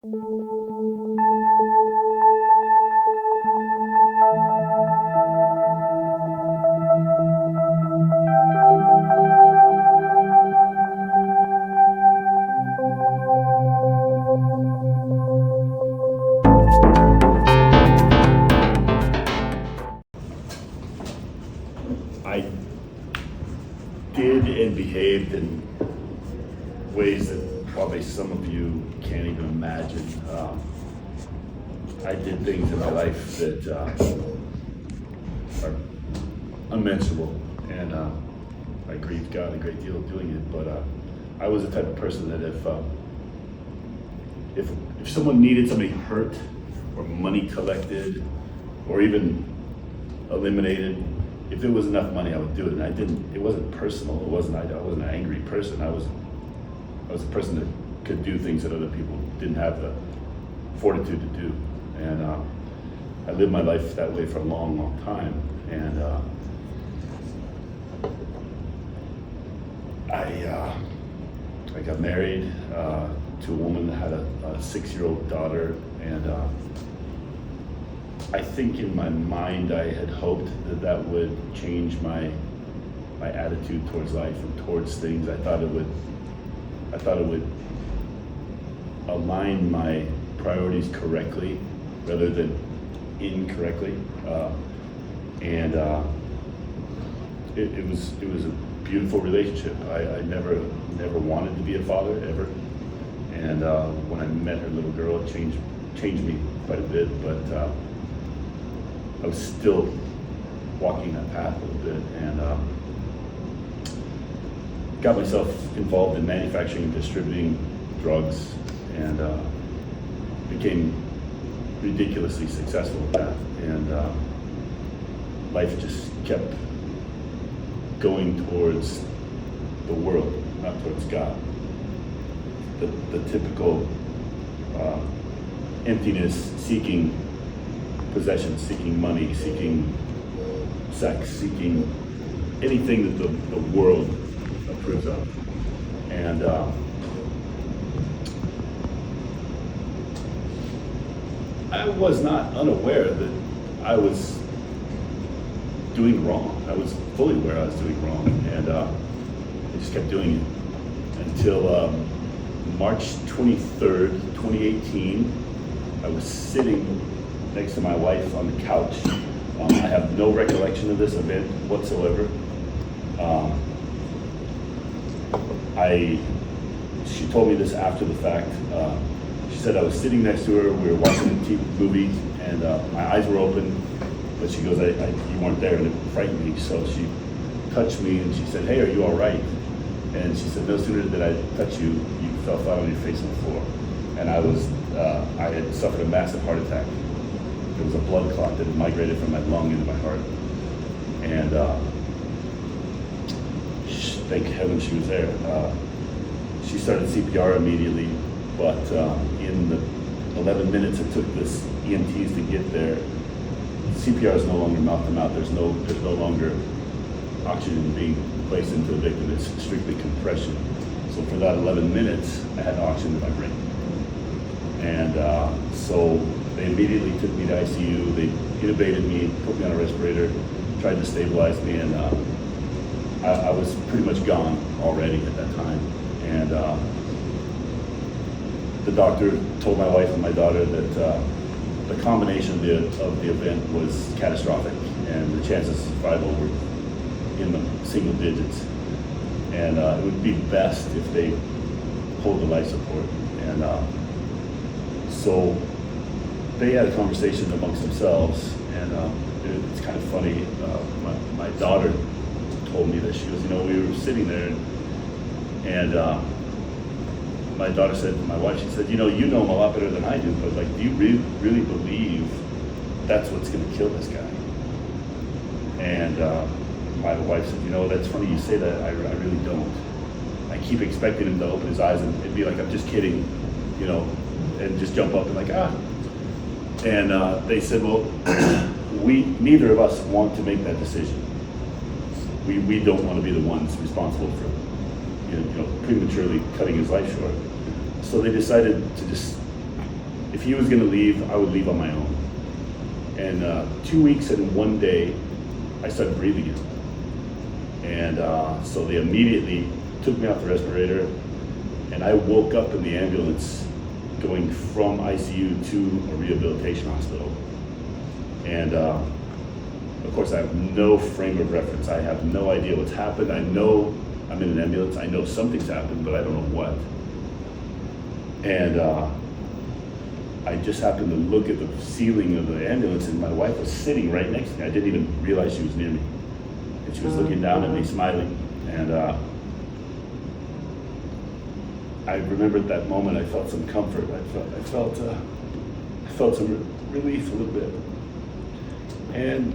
I did and behaved in ways that probably some of you can't even imagine. I did things in my life that are unmentionable, and I grieved God a great deal doing it. But I was the type of person that if someone needed somebody hurt, or money collected, or even eliminated, if it was enough money, I would do it. And I didn't. It wasn't personal. I wasn't an angry person. I was a person that could do things that other people didn't have the fortitude to do. And I lived my life that way for a long, long time. And I got married to a woman that had a 6-year-old daughter, and I think in my mind I had hoped that would change my attitude towards life and towards things. I thought it would align my priorities correctly rather than incorrectly, and it was a beautiful relationship. I never wanted to be a father ever, and when I met her little girl, it changed me quite a bit. But I was still walking that path a little bit, and got myself involved in manufacturing and distributing drugs, and became ridiculously successful at that. And life just kept going towards the world, not towards God. The typical emptiness, seeking possession, seeking money, seeking sex, seeking anything that the world approves of. And I was not unaware that I was doing wrong. I was fully aware I was doing wrong, and I just kept doing it until March 23rd, 2018. I was sitting next to my wife on the couch. I have no recollection of this event whatsoever. She told me this after the fact. She said I was sitting next to her, we were watching a movie, and my eyes were open, but she goes, you weren't there, and it frightened me. So she touched me and she said, "Hey, are you all right?" And she said, "No sooner did I touch you, you fell flat on your face on the floor." And I had suffered a massive heart attack. There was a blood clot that had migrated from my lung into my heart. And thank heaven she was there. She started CPR immediately, but in the 11 minutes it took this EMTs to get there, CPR is no longer mouth to mouth. There's no longer oxygen being placed into the victim. It's strictly compression. So for that 11 minutes, I had oxygen in my brain. And so they immediately took me to ICU. They intubated me, put me on a respirator, tried to stabilize me, and I was pretty much gone already at that time. And the doctor told my wife and my daughter that the combination of the event was catastrophic, and the chances of survival were in the single digits. And it would be best if they pulled the life support. And so they had a conversation amongst themselves, and it's kind of funny. My daughter told me that she goes, we were sitting there, and my daughter said to my wife, she said, you know him a lot better than I do, but do you really believe that's what's going to kill this guy? And my wife said, that's funny you say that. I really don't. I keep expecting him to open his eyes and it'd be like, I'm just kidding, and just jump up and And they said, well, neither of us want to make that decision. We don't want to be the ones responsible for, prematurely cutting his life short. So they decided to just if he was gonna leave, I would leave on my own. And 2 weeks and 1 day, I started breathing again. And so they immediately took me off the respirator, and I woke up in the ambulance going from ICU to a rehabilitation hospital. And of course, I have no frame of reference. I have no idea what's happened. I know I'm in an ambulance. I know something's happened, but I don't know what. And I just happened to look at the ceiling of the ambulance, and my wife was sitting right next to me. I didn't even realize she was near me. And she was looking down at me, smiling. And I remembered that moment. I felt some comfort. I felt some relief a little bit. And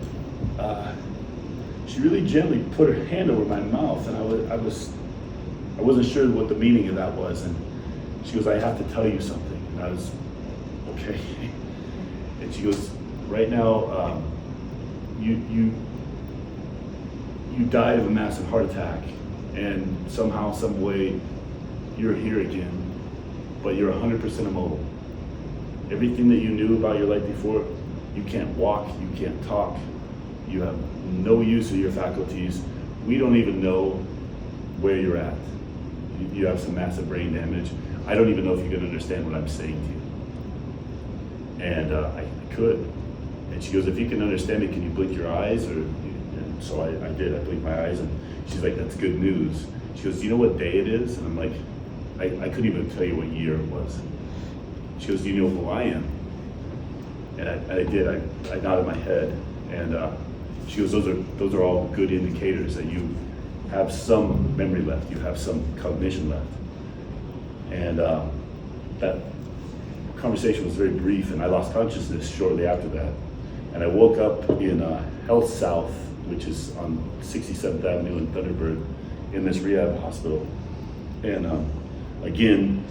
she really gently put her hand over my mouth, and I wasn't sure what the meaning of that was. And she goes, "I have to tell you something." And I was, "Okay." And she goes, "Right now, you died of a massive heart attack, and somehow, some way, you're here again, but you're 100% immobile. Everything that you knew about your life before, you can't walk, you can't talk, you have no use of your faculties. We don't even know where you're at. You have some massive brain damage. I don't even know if you can understand what I'm saying to you." And I could. And she goes, "If you can understand it, can you blink your eyes?" And so I did. I blinked my eyes, and she's like, "That's good news." She goes, "Do you know what day it is?" And I'm like, I couldn't even tell you what year it was. She goes, "Do you know who I am?" And I did. I nodded my head, and she goes, "Those are all good indicators that you have some memory left, you have some cognition left." And that conversation was very brief, and I lost consciousness shortly after that. And I woke up in Health South, which is on 67th Avenue in Thunderbird, in this rehab hospital. And again,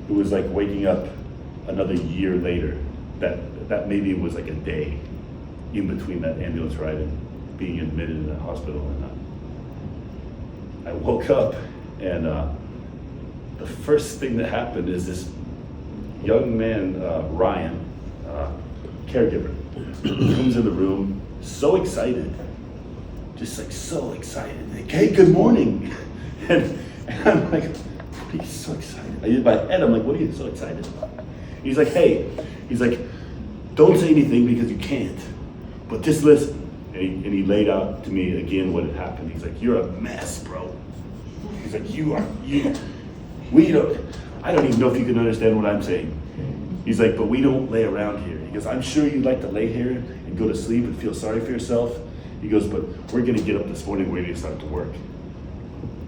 it was like waking up another year later. That maybe was like a day in between that ambulance ride and being admitted in the hospital. And I woke up, and the first thing that happened is this young man, Ryan, caregiver, comes in the room, so excited, just like so excited. Like, "Hey, good morning." And I'm like, "What are you so excited?" In my head, I'm like, "What are you so excited about?" He's like, "Hey," he's like, "don't say anything because you can't, but just listen." And he laid out to me again what had happened. He's like, "You're a mess, bro." He's like, I don't even know if you can understand what I'm saying." He's like, "But we don't lay around here." He goes, "I'm sure you'd like to lay here and go to sleep and feel sorry for yourself." He goes, "But we're gonna get up this morning, we're gonna start to work."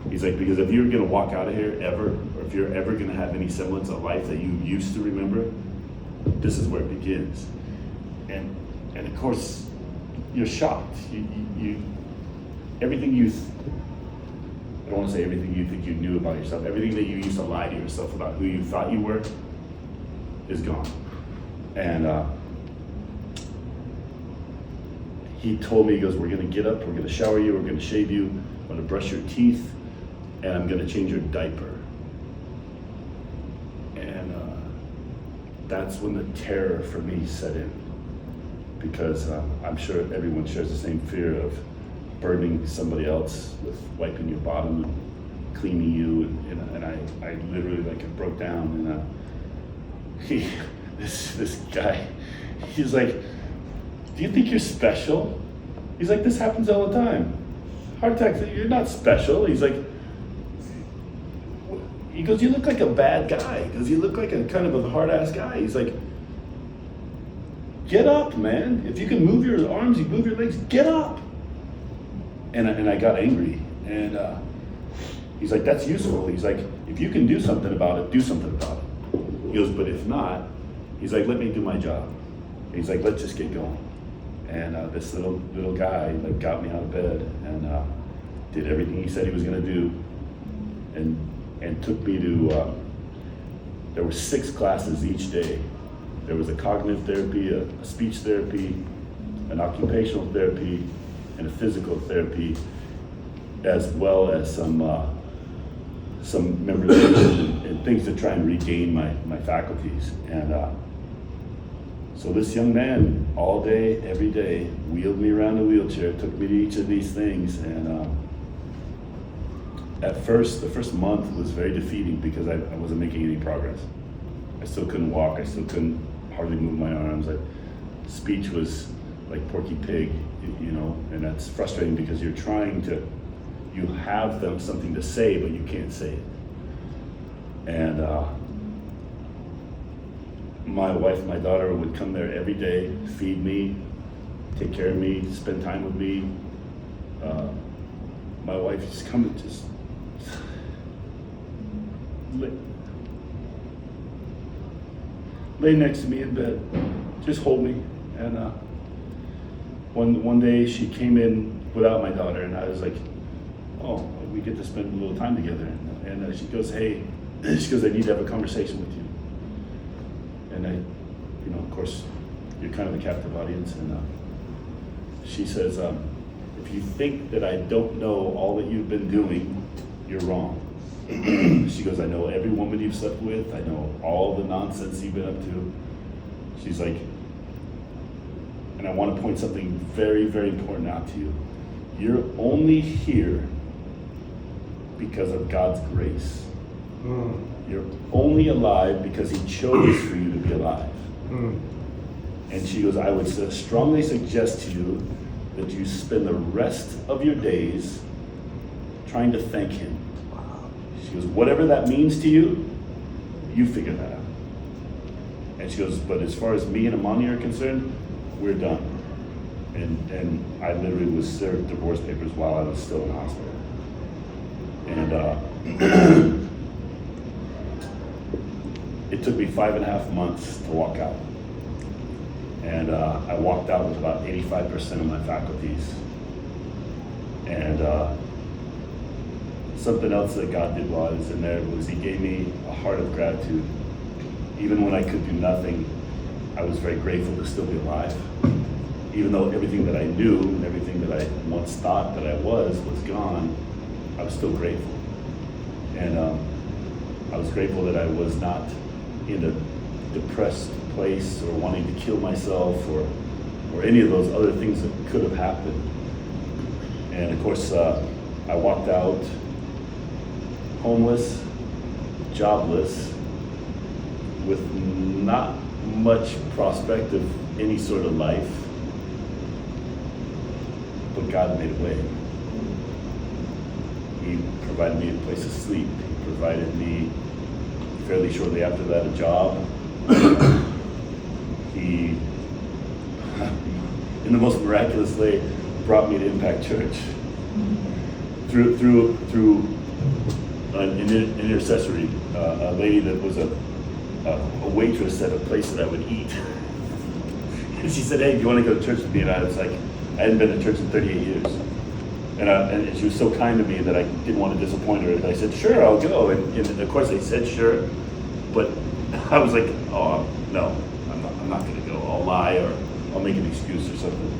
He's like, "Because if you're gonna walk out of here ever, or if you're ever gonna have any semblance of life that you used to remember, this is where it begins." And of course, you're shocked. You everything I don't want to say everything you think you knew about yourself, everything that you used to lie to yourself about who you thought you were is gone. And he told me, he goes, "We're gonna get up, we're gonna shower you, we're gonna shave you, I'm gonna brush your teeth, and I'm gonna change your diaper." And that's when the terror for me set in, because I'm sure everyone shares the same fear of burdening somebody else with wiping your bottom and cleaning you, and I literally like it broke down. And this guy, he's like, "Do you think you're special?" He's like, "This happens all the time. Heart attacks, you're not special." He goes, "You look like a bad guy." Because you look like a kind of a hard-ass guy. He's like, "Get up, man. If you can move your arms, you move your legs, get up." And I got angry. And he's like, "That's useful." He's like, "If you can do something about it, do something about it." He goes, "But if not," he's like, "let me do my job." He's like, "Let's just get going." And this little guy like got me out of bed and did everything he said he was gonna do, and took me to, there were 6 classes each day. There was a cognitive therapy, a speech therapy, an occupational therapy, and a physical therapy, as well as some memorization and things to try and regain my faculties. And So this young man, all day, every day, wheeled me around a wheelchair, took me to each of these things, and at first, the first month was very defeating because I wasn't making any progress. I still couldn't walk, I still couldn't hardly move my arms. Speech was like Porky Pig, and that's frustrating because you have something to say, but you can't say it. And my wife and my daughter would come there every day, feed me, take care of me, spend time with me. My wife just come and just lay next to me in bed, just hold me. And one day she came in without my daughter, and I was like, oh, we get to spend a little time together. And she goes, hey, I need to have a conversation with you. And of course, you're kind of a captive audience. And she says, if you think that I don't know all that you've been doing, you're wrong. She goes, I know every woman you've slept with. I know all the nonsense you've been up to. She's like, and I want to point something very, very important out to you. You're only here because of God's grace. You're only alive because He chose for you to be alive. And she goes, I would strongly suggest to you that you spend the rest of your days trying to thank Him. She goes, whatever that means to you, you figure that out. And she goes, but as far as me and Amani are concerned, we're done. And I literally was served divorce papers while I was still in the hospital. And it took me 5.5 months to walk out. And I walked out with about 85% of my faculties. And something else that God did while I was in there was He gave me a heart of gratitude. Even when I could do nothing, I was very grateful to still be alive. Even though everything that I knew and everything that I once thought that I was gone, I was still grateful. And I was grateful that I was not in a depressed place or wanting to kill myself or any of those other things that could have happened. And of course, I walked out homeless, jobless, with not much prospect of any sort of life, but God made a way. He provided me a place to sleep. He provided me, fairly shortly after that, a job. He, in the most miraculous way, brought me to Impact Church through an intercessory, a lady that was a waitress at a place that I would eat. And she said, hey, do you want to go to church with me? And I was like, I hadn't been to church in 38 years. And she was so kind to me that I didn't want to disappoint her. And I said, sure, I'll go. And of course I said sure, but I was like, oh, no, I'm not going to go. I'll lie or I'll make an excuse or something.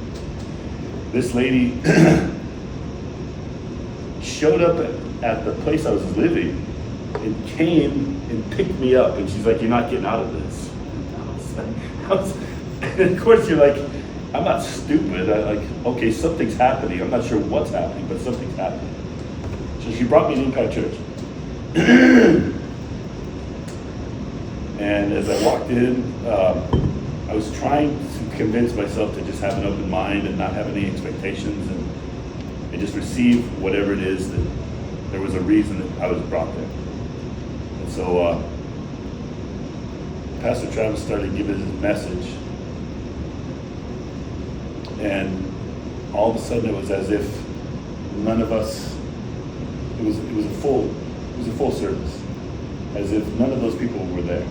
This lady showed up at the place I was living and came and picked me up. And she's like, you're not getting out of this. And of course you're like, I'm not stupid. Okay, something's happening. I'm not sure what's happening, but something's happening. So she brought me to Impact Church. And as I walked in, I was trying to convince myself to just have an open mind and not have any expectations and just receive whatever it is that there was a reason that I was brought there. And so Pastor Travis started giving his message. And all of a sudden it was as if none of us, it was a full service, as if none of those people were there.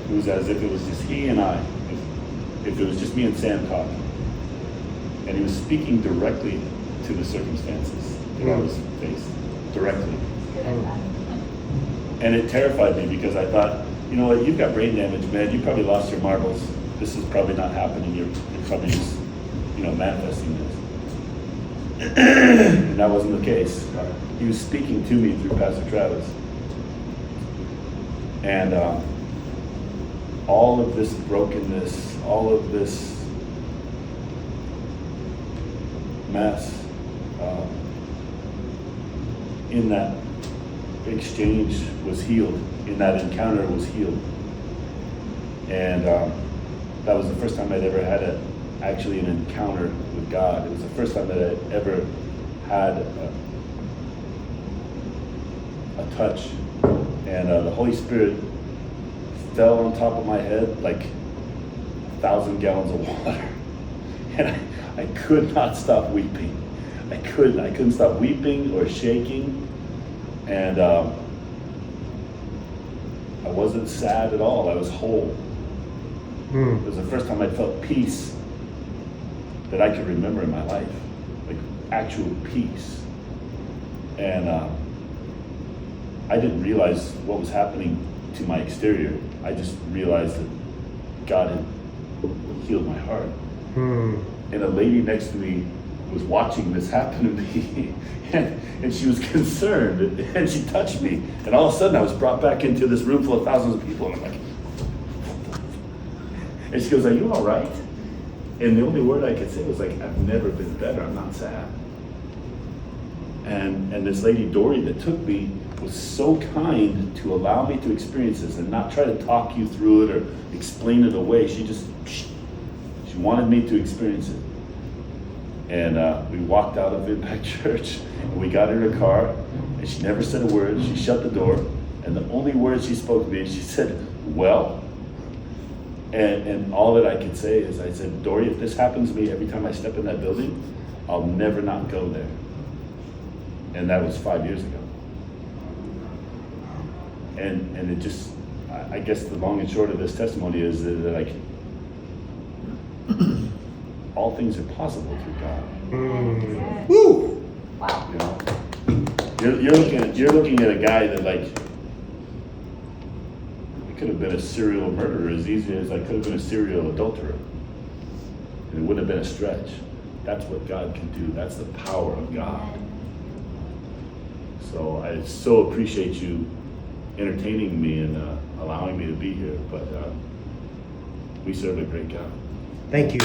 It was as if it was just he and I, if it was just me and Sam talking. And he was speaking directly to the circumstances that I was faced, directly. And it terrified me because I thought, you know what, you've got brain damage, man, you probably lost your marbles. This is probably not happening, you're probably just manifesting this. And that wasn't the case. He was speaking to me through Pastor Travis. And all of this brokenness, all of this mess, in that exchange was healed, in that encounter was healed. And that was the first time I'd ever had actually an encounter with God. It was the first time that I ever had a touch. And the Holy Spirit fell on top of my head like 1,000 gallons of water. And I could not stop weeping. I couldn't stop weeping or shaking. And I wasn't sad at all. I was whole. It was the first time I felt peace that I could remember in my life, like actual peace. And I didn't realize what was happening to my exterior. I just realized that God had healed my heart. And a lady next to me was watching this happen to me, and she was concerned, and she touched me, and all of a sudden I was brought back into this room full of thousands of people, and I'm like, and she goes, "Are you all right?" And the only word I could say was like, "I've never been better, I'm not sad." And this lady, Dory, that took me was so kind to allow me to experience this and not try to talk you through it or explain it away. She wanted me to experience it. And we walked out of Impact Church, and we got in her car, and she never said a word. She shut the door, and the only words she spoke to me, she said, "Well." And all that I could say is, I said, "Dory, if this happens to me every time I step in that building, I'll never not go there." And that was 5 years ago. And it just, I guess the long and short of this testimony is that like, all things are possible through God. Woo! Wow. You know, you're looking at a guy that like, I could have been a serial murderer as easy as I could have been a serial adulterer. And it wouldn't have been a stretch. That's what God can do. That's the power of God. So I so appreciate you entertaining me and allowing me to be here. But we serve a great God. Thank you.